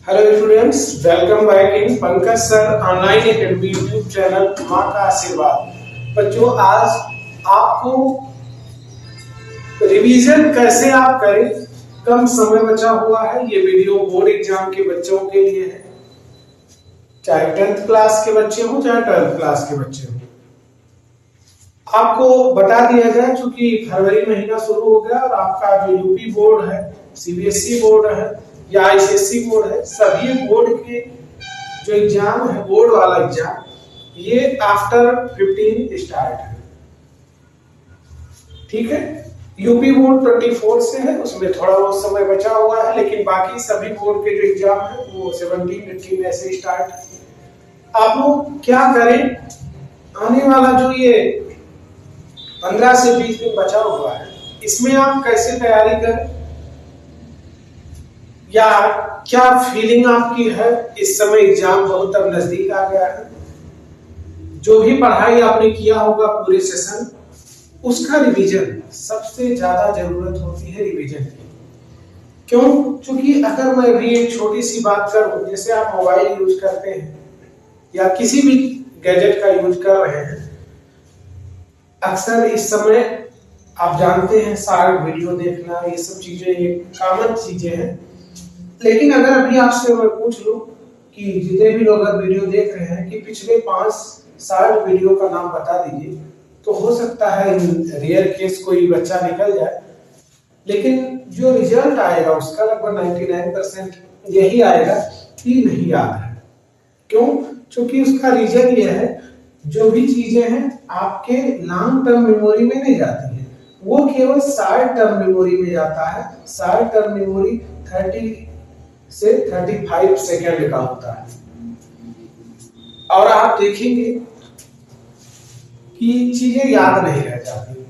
Hello students, welcome back in Pankaj sir online academy YouTube channel माँ का आशीर्वाद। बच्चों, आज आपको रिवीजन कैसे आप करें, कम समय बचा हुआ है। ये वीडियो बोर्ड एग्जाम के बच्चों के लिए है, चाहे 10th क्लास के बच्चे हो चाहे 12th क्लास के बच्चे हो। आपको बता दिया जाए, चूंकि फरवरी महीना शुरू हो गया और आपका जो यूपी बोर्ड है, सीबीएसई बोर्ड है या आईसीएसई बोर्ड है, सभी बोर्ड के जो एग्जाम है, बोर्ड वाला एग्जाम, ये आफ्टर 15 स्टार्ट है। ठीक है, यूपी बोर्ड 24 से है, उसमें थोड़ा बहुत समय बचा हुआ है, लेकिन बाकी सभी बोर्ड के जो एग्जाम है वो 17, 18 ऐसे स्टार्ट है। आप लोग क्या करें, आने वाला जो ये 15 से 20 दिन बचा हुआ है, इसमें आप कैसे तैयारी करें, या क्या फीलिंग आपकी है। इस समय एग्जाम बहुत अब नजदीक आ गया है। जो भी पढ़ाई आपने किया होगा पूरे सेशन, उसका रिवीजन सबसे ज्यादा जरूरत होती है रिवीजन की। क्यों? क्योंकि अगर मैं भी एक छोटी सी बात करूं, जैसे आप मोबाइल यूज करते हैं या किसी भी गैजेट का यूज कर रहे हैं, अक्सर इस समय आप जानते हैं शॉर्ट वीडियो देखना, ये सब चीजें एक कॉमन चीजें हैं। लेकिन अगर अभी आपसे मैं पूछ लूं कि जितने भी लोग वीडियो देख रहे हैं कि पिछले 5 शॉर्ट वीडियो का नाम बता दीजिए, तो हो सकता है रियल केस कोई बच्चा निकल जाए, लेकिन जो रिजल्ट आएगा उसका लगभग 99% यही आएगा कि नहीं याद है। क्यों? क्योंकि उसका रीजन ये है, जो भी चीजें हैं आपके लॉन्ग टर्म मेमोरी में नहीं जाती है, वो केवल शॉर्ट टर्म मेमोरी में जाता है। शॉर्ट टर्म मेमोरी 30 से 35 सेकंड का होता है। और आप देखेंगे कि चीजें याद नहीं रह जाती।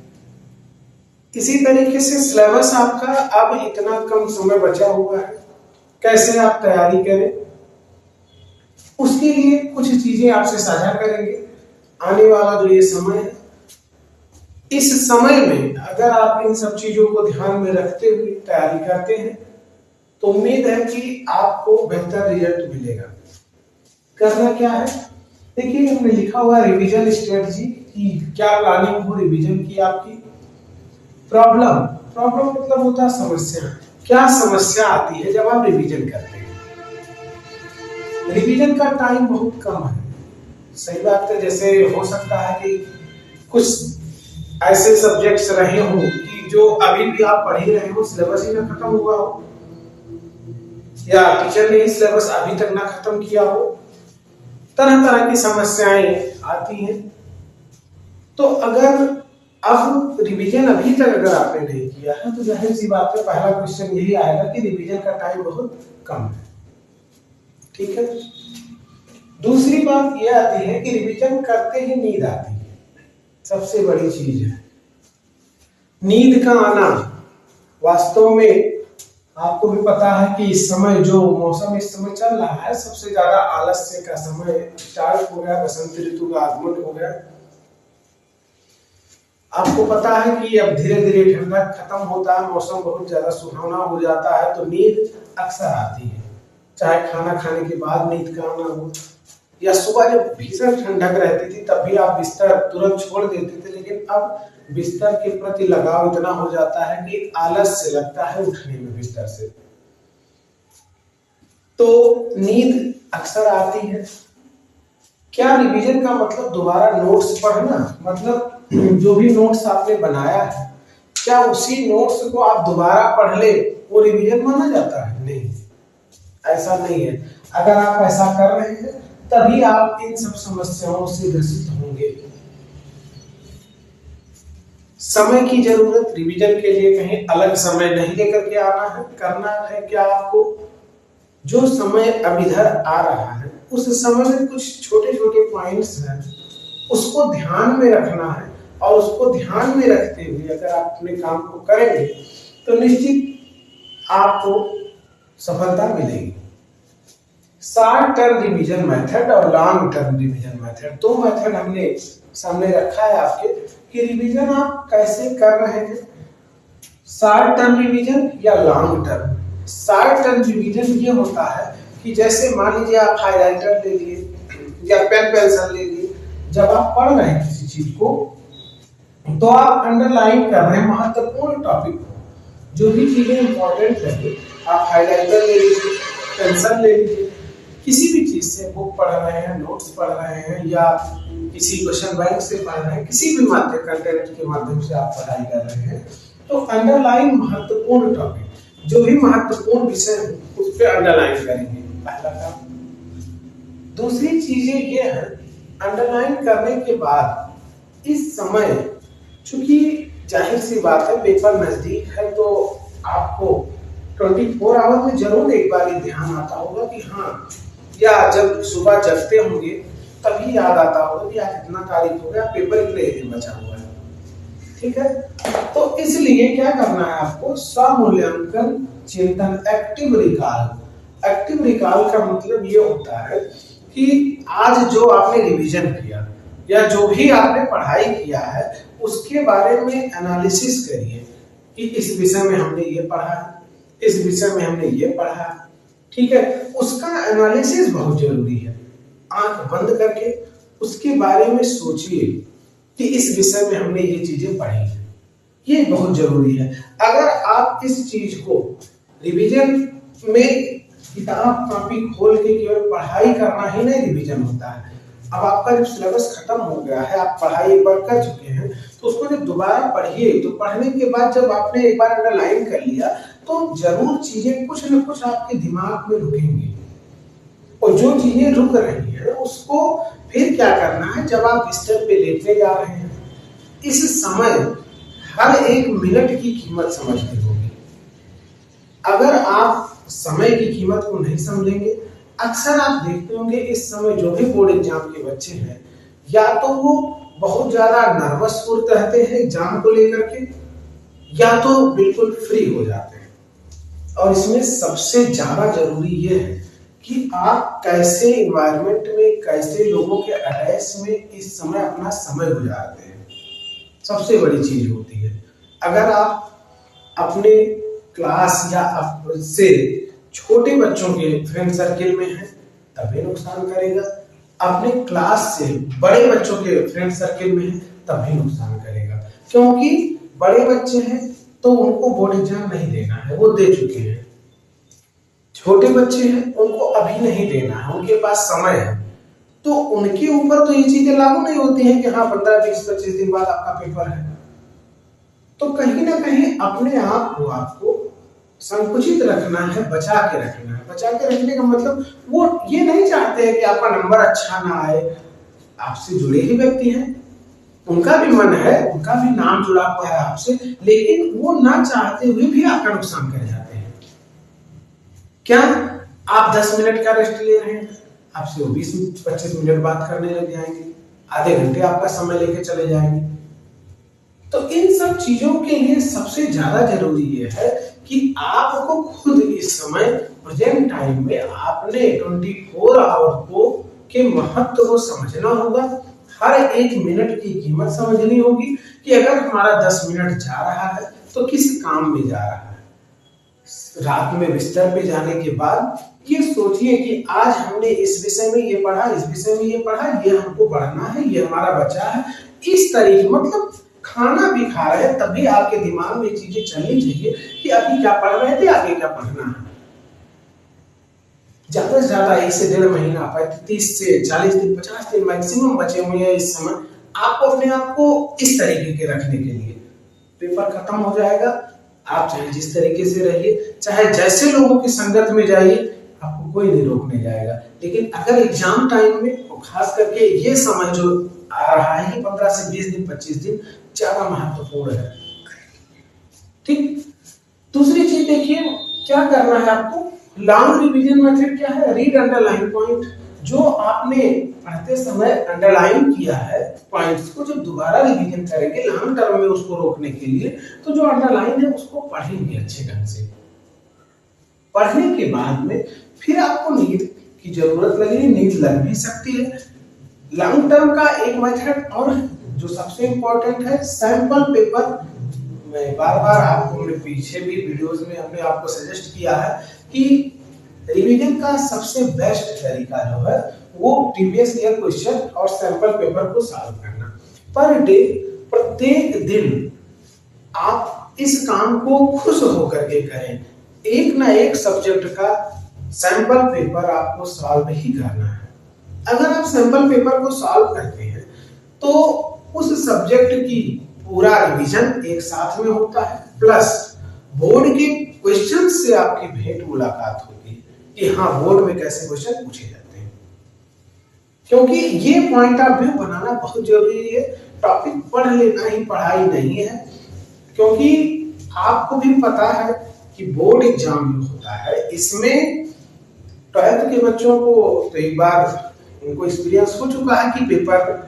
इसी तरीके से सिलेबस आपका अब इतना कम समय बचा हुआ है, कैसे आप तैयारी करें, उसके लिए कुछ चीजें आपसे साझा करेंगे। आने वाला जो ये समय है, इस समय में अगर आप इन सब चीजों को ध्यान में रखते हुए तैयारी करते हैं, तो उम्मीद है कि आपको बेहतर रिजल्ट मिलेगा। करना क्या है, देखिए हमने लिखा हुआ रिवीजन स्ट्रेटजी की क्या प्लानिंग हो रिवीजन की आपकी। प्रॉब्लम मतलब होता है समस्या। क्या समस्या आती है जब आप रिवीजन करते हैं? रिवीजन का टाइम बहुत कम है, सही बात है। जैसे हो सकता है कि कुछ ऐसे सब्जेक्ट्स रहे हो कि जो अभी भी आप पढ़ ही रहे हो, सिलेबस ही ना खत्म हुआ हो, या टीचर ने सिलेबस अभी तक ना खत्म किया हो। तरह तरह की समस्याएं आती हैं। तो अगर अब रिवीजन अभी तक अगर आपने नहीं किया है, तो जाहिर सी बात है पहला क्वेश्चन यही आएगा कि रिवीजन का टाइम बहुत कम है। ठीक है, दूसरी बात यह आती है कि रिवीजन करते ही नींद आती है, सबसे बड़ी चीज है नींद का आना। वास्तव में आपको भी पता है कि इस समय जो मौसम इस समय चल रहा है, सबसे ज्यादा आलस्य का समय स्टार्ट हो गया, बसंत ऋतु का आगमन हो गया। आपको पता है कि अब धीरे धीरे ठंडा खत्म होता है, मौसम बहुत ज्यादा सुहावना हो जाता है, तो नींद अक्सर आती है। चाहे खाना खाने के बाद नींद का आना हो, या सुबह जब भीषण ठंडक रहती थी तब भी आप बिस्तर तुरंत छोड़ देते थे, लेकिन अब बिस्तर के प्रति लगाव इतना हो जाता है कि आलस्य लगता है उठने में बिस्तर से। तो नींद अक्सर आती है। क्या रिवीजन का मतलब दोबारा नोट्स पढ़ना? मतलब जो भी नोट्स आपने बनाया है, क्या उसी नोट्स को आप दोबारा पढ़ ले वो रिवीजन माना जाता है? नहीं, ऐसा नहीं है। अगर आप ऐसा कर रहे हैं तभी आप इन सब समस्याओं से ग्रसित होंगे। समय की जरूरत रिवीजन के लिए कहीं अलग समय नहीं लेकर के आना है। करना है क्या आपको, जो समय अब इधर आ रहा है उस समय में कुछ छोटे छोटे पॉइंट्स हैं, उसको ध्यान में रखना है। और उसको ध्यान में रखते हुए अगर आप अपने काम को करेंगे तो निश्चित आपको सफलता मिलेगी। शॉर्ट टर्म रिवीजन मेथड और लॉन्ग टर्म रिवीजन मेथड, दो मेथड हमने सामने रखा है आपके कि रिवीजन आप कैसे कर रहे हैं, शॉर्ट टर्म रिवीजन या long term. Short term revision ये होता है कि जैसे मान लीजिए आप हाइलाइटर ले लिए या पेन पेंसिल ले लिए, जब आप पढ़ रहे हैं किसी चीज को तो आप अंडरलाइन कर रहे हैं महत्वपूर्ण टॉपिक को, जो भी चीजें इंपॉर्टेंट है आप हाइलाइटर ले लीजिए, पेंसिल ले लीजिए, किसी भी चीज से बुक पढ़ रहे हैं, नोट्स पढ़ रहे हैं या किसी क्वेश्चन बैंक से पढ़ रहे हैं, किसी भी माध्यम कंटेंट के माध्यम से आप पढ़ाई कर रहे हैं, तो अंडरलाइन महत्वपूर्ण टॉपिक, जो भी महत्वपूर्ण विषय है उस पर अंडरलाइन करेंगे, पहला काम। दूसरी चीजें ये है, अंडरलाइन करने के बाद इस समय, चूंकि जाहिर सी बात है पेपर नजदीक है, तो आपको 24 आवर में जरूर एक बार ये ध्यान आता होगा कि हाँ, या जब सुबह जगते होंगे तभी याद आता होगा कि आज इतना तारीख हो गया, पेपर इतने दिन बचा हुआ है, ठीक है। तो इसलिए क्या करना है आपको, स्वमूल्यांकन चिंतन, एक्टिव रिकॉल। एक्टिव रिकॉल का मतलब ये होता है कि आज जो आपने रिवीजन किया या जो भी आपने पढ़ाई किया है उसके बारे में एनालिसिस करिए कि इस विषय में हमने ये पढ़ा, इस विषय में हमने ये पढ़ा, ठीक है। उसका एनालिसिस बहुत जरूरी है। आंख बंद करके उसके बारे में सोचिए कि इस विषय में हमने ये चीजें पढ़ी है, ये बहुत जरूरी है। अगर आप इस चीज को रिवीजन में किताब कॉपी खोल के केवल पढ़ाई करना ही नहीं रिवीजन होता है। अब आपका जब सिलेबस खत्म हो गया है, आप पढ़ाई एक बार कर चुके हैं, तो उसको जब दोबारा पढ़िए, तो पढ़ने के बाद जब आपने एक बार अंडरलाइन कर लिया तो जरूर चीजें कुछ न कुछ आपके दिमाग में रुकेंगी, और जो चीजें रुक रही है उसको फिर क्या करना है, जब आप बिस्तर पे लेटने जा रहे हैं, इस समय हर एक मिनट की कीमत समझनी होगी। अगर आप समय की कीमत को नहीं समझेंगे, अक्सर आप देखते होंगे इस समय जो भी बोर्ड एग्जाम के बच्चे हैं, या तो वो बहुत ज्यादा नर्वस रहते हैं एग्जाम को लेकर के, या तो बिल्कुल फ्री हो जाते हैं। और इसमें सबसे ज्यादा जरूरी ये है कि आप कैसे एनवायरनमेंट में, कैसे लोगों के अटैच में इस समय अपना समय गुजारते हैं, सबसे बड़ी चीज होती है। अगर आप अपने क्लास या से छोटे बच्चों के फ्रेंड सर्किल में हैं तभी नुकसान करेगा, अपने क्लास से बड़े बच्चों के फ्रेंड सर्किल में हैं तभी नुकसान करेगा, क्योंकि बड़े बच्चे हैं तो उनको बोर्ड एग्जाम नहीं देना है, वो दे चुके हैं। छोटे बच्चे हैं उनको अभी नहीं देना है, उनके पास समय है, तो उनके ऊपर तो ये चीजें लागू नहीं होती हैं कि हाँ 15, 20, 25 दिन बाद आपका पेपर है। तो कहीं ना कहीं अपने आप को आपको संकुचित रखना है, बचा के रखना है। बचा के रखने का मतलब वो ये नहीं चाहते हैं कि आपका नंबर अच्छा ना आए। आपसे जुड़े ही व्यक्ति हैं, उनका भी मन है, उनका भी नाम जुड़ा हुआ है आपसे, लेकिन वो ना चाहते हुए भी आपका नुकसान कर जाते हैं। क्या आप 10 मिनट का रेस्ट ले रहे हैं, आपसे वो 20-25 मिनट बात करने लग जाएंगे, आधे घंटे आपका समय लेके चले जाएंगे। तो इन सब चीजों के लिए सबसे ज्यादा जरूरी ये है कि आपको खुद इस समय प्रेजेंट टाइम में आपने 24 आवर को के महत्व को समझना होगा। हर एक मिनट की कीमत समझनी होगी कि अगर हमारा 10 मिनट जा रहा है तो किस काम में जा रहा है। रात में बिस्तर पे जाने के बाद ये सोचिए कि आज हमने इस विषय में ये पढ़ा, इस विषय में ये पढ़ा, ये हमको पढ़ना है, ये हमारा बचा है। इस तरीके मतलब खाना भी खा रहे हैं तभी आपके दिमाग में चीजें चलनी चाहिए कि अभी क्या पढ़ रहे थे, आगे क्या पढ़ना है। ज्यादा से ज्यादा 1 से 1.5 महीना, 30 से 40 दिन, 50 दिन मैक्सिमम बचे हुए हैं इस समय, आपको अपने आप को इस तरीके के रखने के लिए। पेपर खत्म हो जाएगा, आप चाहे जिस तरीके से रहिए, चाहे जैसे लोगों की संगत में जाइए, आपको कोई नहीं रोकने जाएगा। लेकिन अगर एग्जाम टाइम में, और खास करके ये समय जो आ रहा है 15 से 20 दिन, 25 दिन ज्यादा महत्वपूर्ण है, ठीक। दूसरी चीज देखिए क्या करना है आपको, लॉन्ग रिवीजन मेथड क्या है, रीड अंडरलाइन पॉइंट। जो आपने पढ़ते समय अंडरलाइन किया है पॉइंट्स को जब दोबारा रिवीजन करेंगे लॉन्ग टर्म में उसको रोकने के लिए, तो जो अंडरलाइन है उसको पढ़ेंगे अच्छे ढंग से। पढ़ने के बाद में फिर आपको नींद की जरूरत लगेगी, नींद लग भी सकती है। लॉन्ग टर्म का एक मेथड और जो सबसे इंपॉर्टेंट है, सैंपल पेपर। मैं बार बार आपको, हमने पीछे भी वीडियोस में हमने आपको सजेस्ट किया है कि रिवीजन का सबसे बेस्ट तरीका जो है वो प्रीवियस ईयर क्वेश्चन और सैंपल पेपर को सॉल्व करना। पर डे, प्रत्येक दिन आप इस काम को खुश होकर के करें। एक ना एक सब्जेक्ट का सैंपल पेपर आपको सॉल्व ही करना है। अगर आप सैंपल पेपर को सॉल्व करते हैं तो उस सब्जेक्ट की पूरा रिवीजन एक साथ में होता है, प्लस बोर्ड के क्वेश्चन से आपकी भेंट मुलाकात होगी कि हाँ बोर्ड में कैसे क्वेश्चन पूछे जाते हैं। क्योंकि ये पॉइंट ऑफ व्यू बनाना बहुत जरूरी है। टॉपिक पढ़ लेना ही पढ़ाई नहीं है, क्योंकि आपको भी पता है कि बोर्ड एग्जाम जो होता है इसमें 12th के बच्चों को तो एक बार उनको एक्सपीरियंस हो चुका है कि पेपर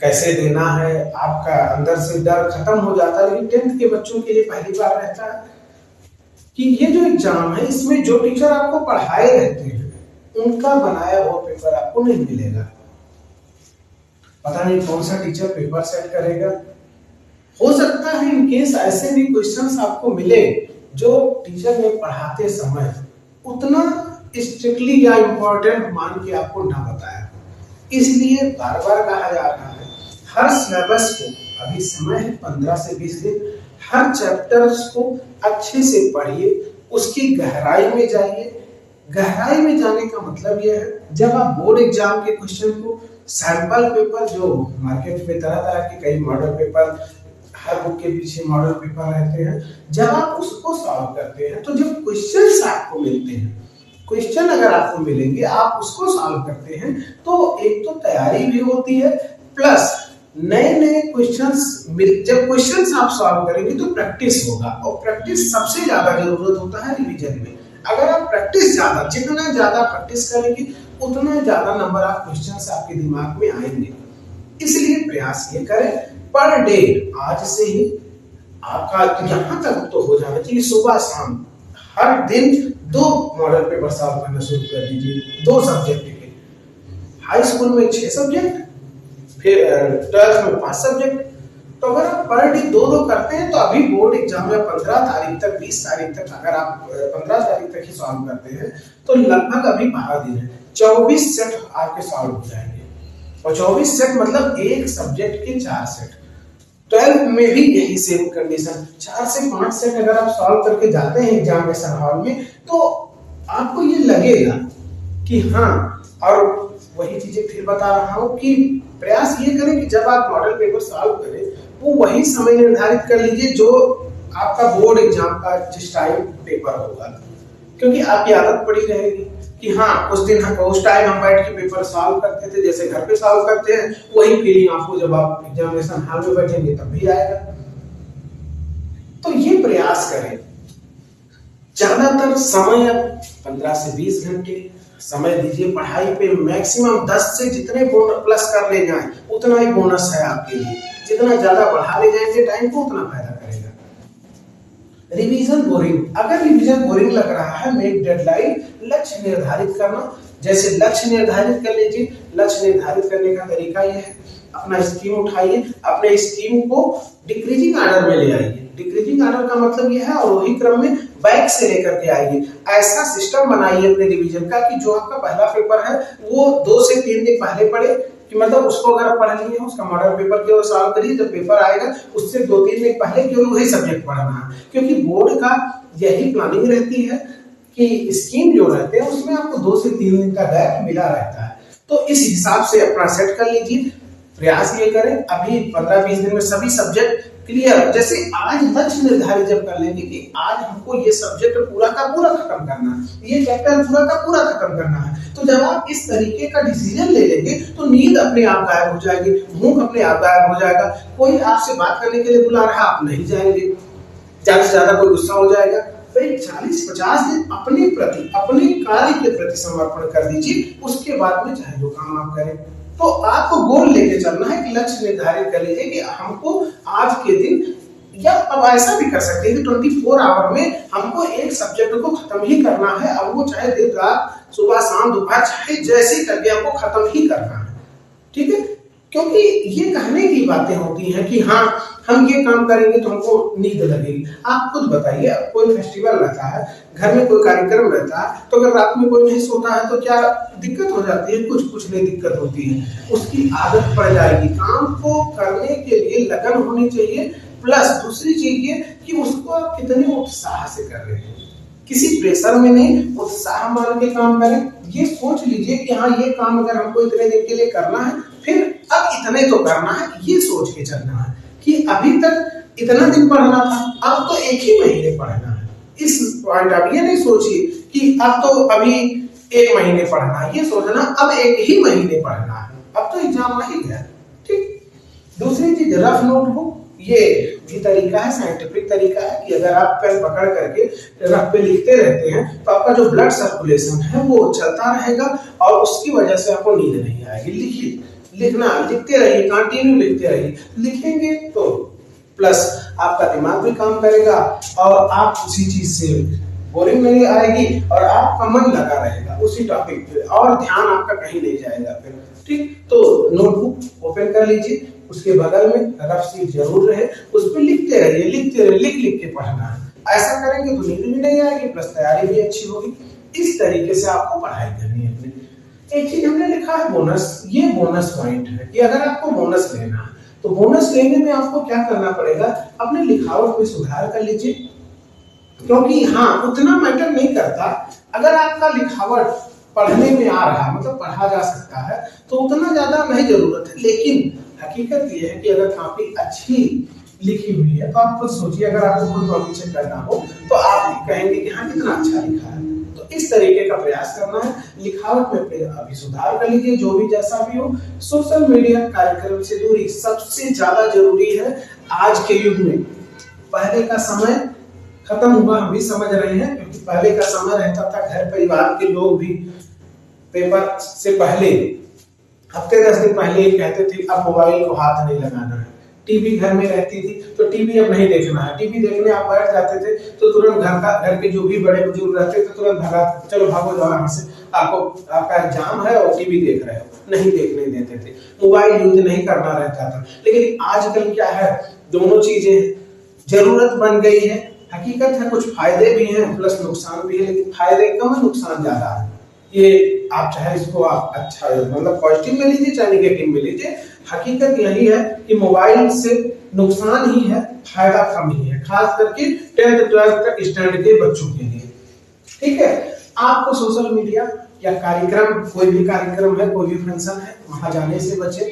कैसे देना है, आपका अंदर से डर खत्म हो जाता है। लेकिन 10th के बच्चों के लिए पहली बार रहता है कि ये जो एग्जाम है इसमें जो टीचर आपको पढ़ाए रहते हैं उनका बनाया हुआ पेपर आपको नहीं मिलेगा। पता नहीं कौन सा टीचर पेपर सेट करेगा। हो सकता है इन केस ऐसे भी क्वेश्चंस आपको मिले जो टीचर ने पढ़ाते समय उतना स्ट्रिक्टली या इम्पोर्टेंट मान के आपको ना बताया। इसलिए बार बार कहा जा रहा है हर सिलेबस को, अभी समय है 15 से 20 दिन, हर चैप्टर्स को अच्छे से पढ़िए, उसकी गहराई में जाइए। गहराई में जाने का मतलब यह है जब आप बोर्ड एग्जाम के क्वेश्चन को सैंपल पेपर, जो मार्केट में तरह तरह के कई मॉडल पेपर, हर बुक के पीछे मॉडल पेपर रहते हैं, जब आप उसको सॉल्व करते हैं तो जब क्वेश्चंस आपको मिलते हैं, क्वेश्चन अगर आपको मिलेंगे आप उसको सॉल्व करते हैं तो एक तो तैयारी भी होती है, प्लस नए नए क्वेश्चंस जब क्वेश्चंस आप सॉल्व करेंगे तो प्रैक्टिस होगा, और प्रैक्टिस सबसे ज्यादा जरूरत होता है रिवीजन में। अगर आप प्रैक्टिस ज्यादा, जितना ज्यादा प्रैक्टिस करेंगे उतना ज्यादा नंबर ऑफ क्वेश्चंस आपके दिमाग में आएंगे। इसलिए प्रयास ये करें पर डे, आज से ही आपका यहाँ तक तो हो जाना चाहिए, सुबह शाम हर दिन 2 मॉडल पेपर सॉल्व करना शुरू कर दीजिए, 2 सब्जेक्ट के। हाई स्कूल में 6 सब्जेक्ट, फिर 12th में 5 सब्जेक्ट। तो अगर आप पर डे 2-2 करते हैं तो अभी बोर्ड एग्जाम में 15 तारीख तक, 20 तारीख तक, अगर आप 15 तारीख तक ही सॉल्व करते हैं तो लगभग अभी 12 दिन है, 24 सेट आपके सॉल्व हो जाएंगे। और 24 सेट मतलब एक सब्जेक्ट के 4 सेट। 12th में भी यही सेम कंडीशन, 4 से 5 सेट अगर आप सॉल्व करके जाते हैं एग्जामिनेशन हॉल में तो आपको ये लगेगा कि हाँ। और वही चीजें फिर बता रहा हूँ कि प्रयास ये करें कि जब आप मॉडल पेपर सॉल्व करें वो वही समय निर्धारित कर लीजिए जो आपका बोर्ड एग्जाम का जिस टाइम पेपर होगा, क्योंकि आपकी आदत पड़ी रहेगी कि हाँ उस दिन उस टाइम हम बैठ के पेपर सॉल्व करते थे, जैसे घर पे सॉल्व करते हैं वही फीलिंग आपको जब आप एग्जामिनेशन हॉल में बैठेंगे तब भी आएगा। तो ये प्रयास करें, ज्यादातर समय 15 से 20 घंटे समय दीजिए पढ़ाई पे, मैक्सिमम 10 से जितने प्लस कर ले जाएं उतना ही बोनस है आपके लिए। जितना ज्यादा बढ़ा ले जाएंगे टाइम को उतना फायदा करेगा। रिवीजन बोरिंग, अगर रिवीजन बोरिंग लग रहा है, मेक डेडलाइन, लक्ष्य निर्धारित करना। जैसे लक्ष्य निर्धारित कर लीजिए। लक्ष्य निर्धारित करने का तरीका यह है, अपना स्कीम उठाइए, अपने स्कीम को डिक्रीजिंग ऑर्डर में ले आइए। डिक्रीजिंग ऑर्डर का मतलब यह है और वही क्रम में बैक से लेकर के आइए। ऐसा सिस्टम बनाइए अपने रिवीजन का कि जो आपका पहला पेपर है वो 2 से 3 दिन पहले पढ़े, कि मतलब उसको अगर पढ़ लिए उसका मॉडल पेपर केवल सॉल्व करिए, जब पेपर आएगा उससे 2-3 दिन पहले केवल वही सब्जेक्ट पढ़ना है। क्योंकि बोर्ड का यही प्लानिंग रहती है कि स्कीम जो रहते हैं उसमें आपको 2 से 3 दिन का गैप मिला रहता है। तो इस हिसाब से अपना सेट कर लीजिए। प्रयास ये करें अभी 15-20 दिन में सभी सब्जेक्ट क्लियर। जैसे आज लक्ष्य निर्धारित जब कर लेंगे कि आज हमको ये सब्जेक्ट पूरा का पूरा खत्म करना है, ये चैप्टर पूरा का पूरा खत्म करना है, तो जब आप इस तरीके का डिसीजन ले लेंगे तो नींद अपने आप गायब हो जाएगी, भूख अपने आप गायब हो जाएगा। कोई आपसे बात करने के लिए बुला रहा आप नहीं जाएंगे, ज्यादा से ज्यादा कोई गुस्सा हो जाएगा। तो 40-50 दिन अपने प्रति, अपने कार्य के प्रति समर्पण कर दीजिए। उसके बाद में चाहे जो काम आप करें, तो आपको गोल लेके चलना है कि लक्ष्य निर्धारित कर लीजिए कि हमको आज के दिन, या अब ऐसा भी कर सकते हैं कि 24 आवर में हमको एक सब्जेक्ट को खत्म ही करना है। अब वो चाहे दिन रात, सुबह शाम दोपहर, चाहे जैसे करके हमको खत्म ही करना है। ठीक है, क्योंकि ये कहने की बातें होती हैं कि हाँ हम ये काम करेंगे तो हमको नींद लगेगी। आप खुद बताइए, कोई फेस्टिवल रहता है, घर में कोई कार्यक्रम रहता है, तो अगर रात में कोई नहीं सोता है तो क्या दिक्कत हो जाती है? कुछ नहीं दिक्कत होती है, उसकी आदत पड़ जाएगी। काम को करने के लिए लगन होनी चाहिए, प्लस दूसरी चीज ये कि उसको आप कितने उत्साह से कर रहे हैं, किसी प्रेशर में नहीं, उत्साह मान के काम करें। ये सोच लीजिए कि हाँ ये काम अगर हमको इतने दिन के लिए करना है, फिर अब इतने तो करना है, ये सोच के चलना है कि अभी तक इतना दिन पढ़ना था, अब तो एक ही महीने पढ़ना है। इस पॉइंट आप ये नहीं सोचिए कि अब तो अभी एक महीने पढ़ना है, ये सोचना अब एक ही महीने पढ़ना है, अब तो एग्जाम नहीं गया। ठीक। दूसरी चीज रफ नोटबुक, ये भी तरीका है, साइंटिफिक तरीका है कि अगर आप पेन पकड़ करके रफ पे लिखते रहते हैं तो आपका जो ब्लड सर्कुलेशन है वो चलता रहेगा और उसकी वजह से आपको नींद नहीं आएगी। लिखिए, लिखते रहिए, कंटिन्यू लिखते रहिए। लिखेंगे तो प्लस आपका दिमाग भी काम करेगा और आप उसी चीज से बोरिंग नहीं आएगी और आपका मन लगा रहेगा उसी टॉपिक पे और ध्यान आपका कहीं नहीं जाएगा फिर। ठीक। तो नोटबुक ओपन कर लीजिए, उसके बगल में रफ शीट जरूर रहे, उस पर लिखते रहिए, लिख लिख के पढ़ना है। ऐसा करेंगे तो नींद भी नहीं आएगी, प्लस तैयारी भी अच्छी होगी। इस तरीके से आपको पढ़ाई करनी है अपनी। एक चीज हमने लिखा है बोनस, ये बोनस पॉइंट है कि अगर आपको बोनस लेना है तो बोनस लेने में आपको क्या करना पड़ेगा, अपने लिखावट में सुधार कर लीजिए। क्योंकि हाँ उतना मैटर नहीं करता, अगर आपका लिखावट पढ़ने में आ रहा है, मतलब पढ़ा जा सकता है, तो उतना ज्यादा नहीं जरूरत है। लेकिन हकीकत ये है कि अगर काफी अच्छी लिखी हुई है तो आप खुद सोचिए, अगर आपको खुद कॉम्पिटिशन करना हो तो आप कहेंगे कि हाँ कितना अच्छा लिखा है। तो इस तरीके का प्रयास करना है, लिखावट में अभी सुधार कर लीजिए, जो भी जैसा भी हो। सोशल मीडिया कार्यक्रम से दूरी सबसे ज्यादा जरूरी है आज के युग में। पहले का समय खत्म हुआ, हम भी समझ रहे हैं, क्योंकि पहले का समय रहता था घर परिवार के लोग भी पेपर से पहले हफ्ते 10 दिन पहले ही कहते थे अब मोबाइल को हाथ नहीं लगाना है। टीवी घर में रहती थी तो टीवी अब नहीं देखना है। टीवी देखने आप बैठ जाते थे तो तुरंत घर के जो भी बड़े बुजुर्ग रहते थे तुरंत भगा, चलो भागो जाओ यहाँ से, आपका एग्जाम है और टीवी देख रहे हो, नहीं देखने देते थे। मोबाइल यूज नहीं करना रहता था। लेकिन आजकल क्या है, दोनों चीजें जरूरत बन गई है। हकीकत है कुछ फायदे भी हैं प्लस नुकसान भी है, लेकिन फायदे कम है, नुकसान ज्यादा है। ये आप चाहे इसको आप अच्छा मतलब पॉजिटिव में लीजिए चाहे नेगेटिव में लीजिए, हकीकत यही है कि मोबाइल से नुकसान ही है, फायदा कम ही है, खास करके 10th 12th स्टैंडर्ड के बच्चों के लिए। ठीक है। आपको सोशल मीडिया या कार्यक्रम, कोई भी कार्यक्रम है, कोई भी फंक्शन है, वहां जाने से बचे।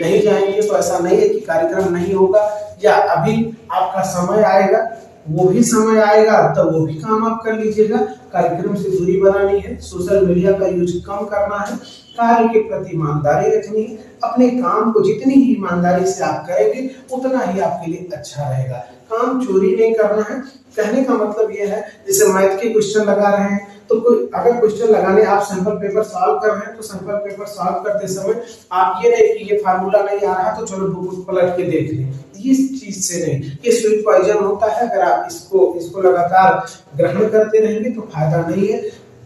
नहीं जाएंगे तो ऐसा नहीं है कि कार्यक्रम नहीं होगा, या अभी आपका समय आएगा, वो भी समय आएगा तब वो भी काम आप कर लीजिएगा। कार्यक्रम से दूरी बनानी है, सोशल मीडिया का यूज कम करना है, कार्य के प्रति ईमानदारी रखनी है। अपने काम को जितनी ही ईमानदारी से आप करेंगे उतना ही आपके लिए अच्छा रहेगा। काम चोरी नहीं करना है। कहने का मतलब ये है, जैसे मैथ के क्वेश्चन लगा रहे हैं तो कोई अगर क्वेश्चन लगाने आप सैंपल पेपर सॉल्व कर रहे हैं तो सैंपल पेपर सॉल्व करते समय आप ये नहीं कि ये फार्मूला नहीं आ रहा तो चलो बुक पलट के देख लें, इस चीज से नहीं। ये स्वीट पॉइजन होता है, अगर आप इसको लगातार ग्रहण करते रहेंगे तो फायदा नहीं है।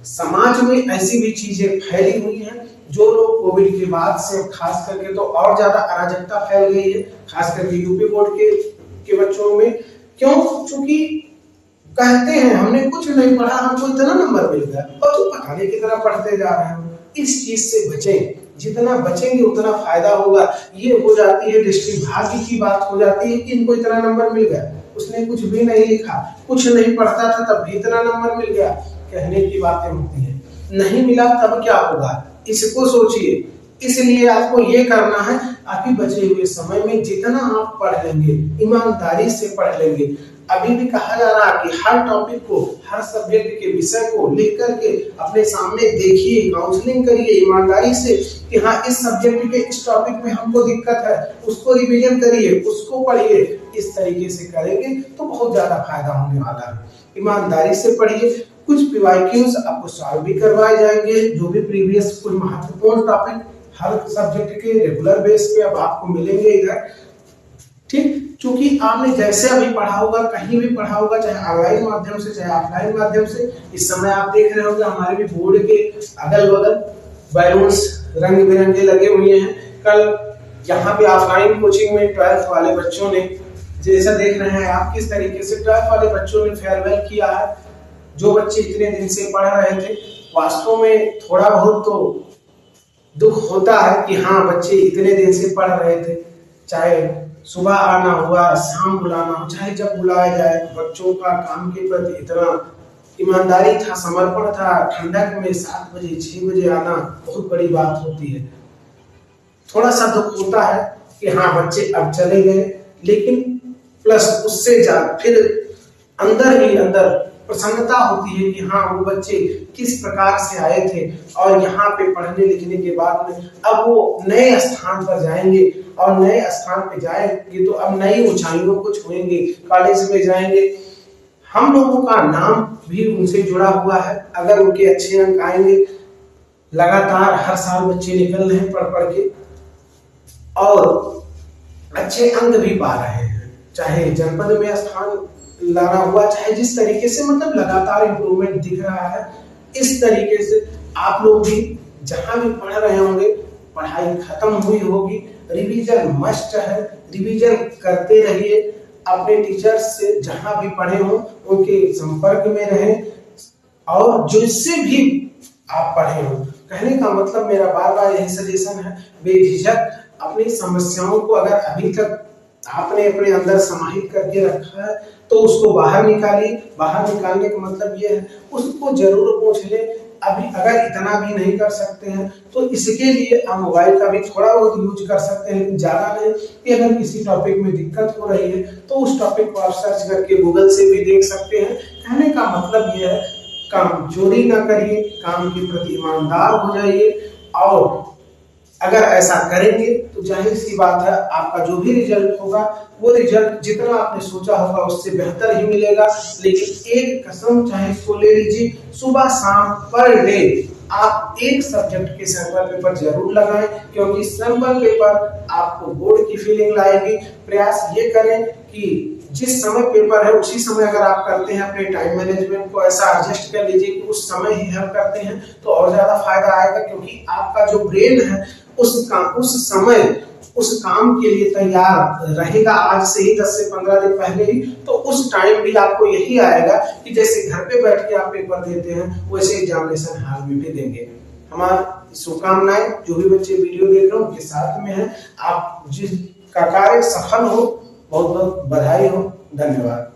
समाज में ऐसी भी चीजें फैली हुई हैं जो लोग कोविड के बाद से खास करके तो और ज्यादा अराजकता फैल गई है, खास करके यूपी बोर्ड के बच्चों में। क्यों? क्योंकि कहते हैं हमने कुछ नहीं पढ़ा, हमको इतना नंबर मिल गया, और तो पता नहीं कितना पढ़ते जा रहे हैं। इस चीज से बचें, जितना बचेंगे उतना फायदा होगा। ये हो जाती है दृष्टि भाग्य की बात हो जाती है कि इनको इतना नंबर मिल गया, उसने कुछ भी नहीं लिखा, कुछ नहीं पढ़ता था तब भी इतना नंबर मिल गया, कहने की बातें होती हैं। नहीं मिला तब क्या होगा, इसको सोचिए। इसलिए आपको ये करना है, अभी बचे हुए समय में जितना आप पढ़ लेंगे, ईमानदारी से पढ़ लेंगे। अभी भी कहा जा रहा है कि हर टॉपिक को, हर सब्जेक्ट के विषय को लिख करके अपने सामने देखिए, काउंसलिंग करिए ईमानदारी से कि हाँ इस सब्जेक्ट के इस टॉपिक में हमको दिक्कत है, उसको रिवीजन करिए, उसको पढ़िए। इस तरीके से करेंगे तो बहुत ज्यादा फायदा होने वाला है। ईमानदारी से पढ़िए। कुछ पीवाईक्यूज आपको सॉल्व भी करवाए जाएंगे, जो भी प्रीवियस कुछ महत्वपूर्ण टॉपिक हर सब्जेक्ट के रेगुलर बेस पे अब आपको मिलेंगे इधर। ठीक। क्योंकि आपने जैसे अभी पढ़ा होगा, कहीं भी पढ़ा होगा, चाहे ऑनलाइन माध्यम से चाहे ऑफलाइन माध्यम से, इस समय आप देख रहे होंगे हमारे भी बोर्ड के अगल बगल बैलून्स रंग बिरंगे लगे हुए हैं। कल यहाँ पे ऑफलाइन कोचिंग में 12th वाले बच्चों ने, जैसा देख रहे हैं आप, किस तरीके से 12th वाले बच्चों ने फेयरवेल किया है। जो बच्चे इतने दिन से पढ़ रहे थे, वास्तव में थोड़ा बहुत तो दुख होता है कि हाँ, बच्चे इतने दिन से पढ़ रहे थे, चाहे सुबह आना हुआ, शाम बुलाना हो, चाहे जब बुलाया जाए। बच्चों का काम के प्रति इतना ईमानदारी था, समर्पण था। ठंडक में 7 बजे 6 बजे आना बहुत बड़ी बात होती है। थोड़ा सा दुख होता है कि हाँ, बच्चे अब चले गए, लेकिन प्लस उससे फिर अंदर ही अंदर प्रसन्नता होती है कि हाँ, वो बच्चे किस प्रकार से आए थे और यहाँ पे पढ़ने लिखने के बाद में अब वो नए स्थान पर जाएंगे, और नए स्थान पे जाएंगे तो अब नई ऊंचाइयों को छुएंगे, कॉलेज में जाएंगे। हम लोगों का नाम भी उनसे जुड़ा हुआ है। अगर उनके अच्छे अंक आएंगे, लगातार हर साल बच्चे निकल रहे हैं पढ़ पढ़ के और अच्छे अंक भी पा रहे हैं, चाहे जनपद में स्थान लाना हुआ, चाहे जिस तरीके से, मतलब लगातार इम्प्रूवमेंट दिख रहा है। इस तरीके से आप लोग भी जहां भी पढ़ रहे होंगे, पढ़ाई खत्म हुई होगी, रिवीजन मस्ट है, रिवीजन करते रहिए। अपने टीचर्स से जहां भी पढ़े हो उनके संपर्क में रहें, और जिससे भी आप पढ़े हो, कहने का मतलब मेरा बार बार यही सजेशन है, बेझिझक अपनी समस्याओं को अगर अभी तक आपने अपने अंदर समाहित करके रखा है तो उसको बाहर निकालिए। बाहर निकालने का मतलब ये है, उसको जरूर पूछ ले। अभी अगर इतना भी नहीं कर सकते हैं तो इसके लिए आप मोबाइल का भी थोड़ा बहुत यूज कर सकते हैं, लेकिन ज्यादा नहीं। कि अगर किसी टॉपिक में दिक्कत हो रही है तो उस टॉपिक को आप सर्च करके गूगल से भी देख सकते हैं। कहने का मतलब ये है, काम चोरी ना करिए, काम के प्रति ईमानदार हो जाइए, और अगर ऐसा करेंगे तो जाहिर सी बात है, आपका जो भी रिजल्ट होगा वो रिजल्ट जितना आपने सोचा होगा उससे बेहतर ही मिलेगा। लेकिन एक कसम चाहे इसको ले लीजिए, सुबह शाम पर डे आप एक सब्जेक्ट के सैंपल पेपर जरूर लगाएं, क्योंकि सैंपल पेपर आपको बोर्ड की फीलिंग लाएगी। प्रयास ये करें कि जिस समय पेपर है उसी समय अगर आप करते हैं, अपने टाइम मैनेजमेंट को ऐसा एडजस्ट कर लीजिए कि उस समय ही हम करते हैं तो और ज्यादा फायदा आएगा, क्योंकि आपका जो ब्रेन है उस समय उस काम के लिए तैयार रहेगा आज से ही, 10 से 15 दिन पहले ही। तो उस टाइम भी आपको यही आएगा कि जैसे घर पे बैठ के आप पेपर देते हैं वैसे एग्जामिनेशन हॉल में भी देंगे। हमारी शुभकामनाएं, जो भी बच्चे वीडियो देख रहे हो उनके साथ में है। आप जिसका कार्य सफल हो, बहुत बहुत बधाई हो। धन्यवाद।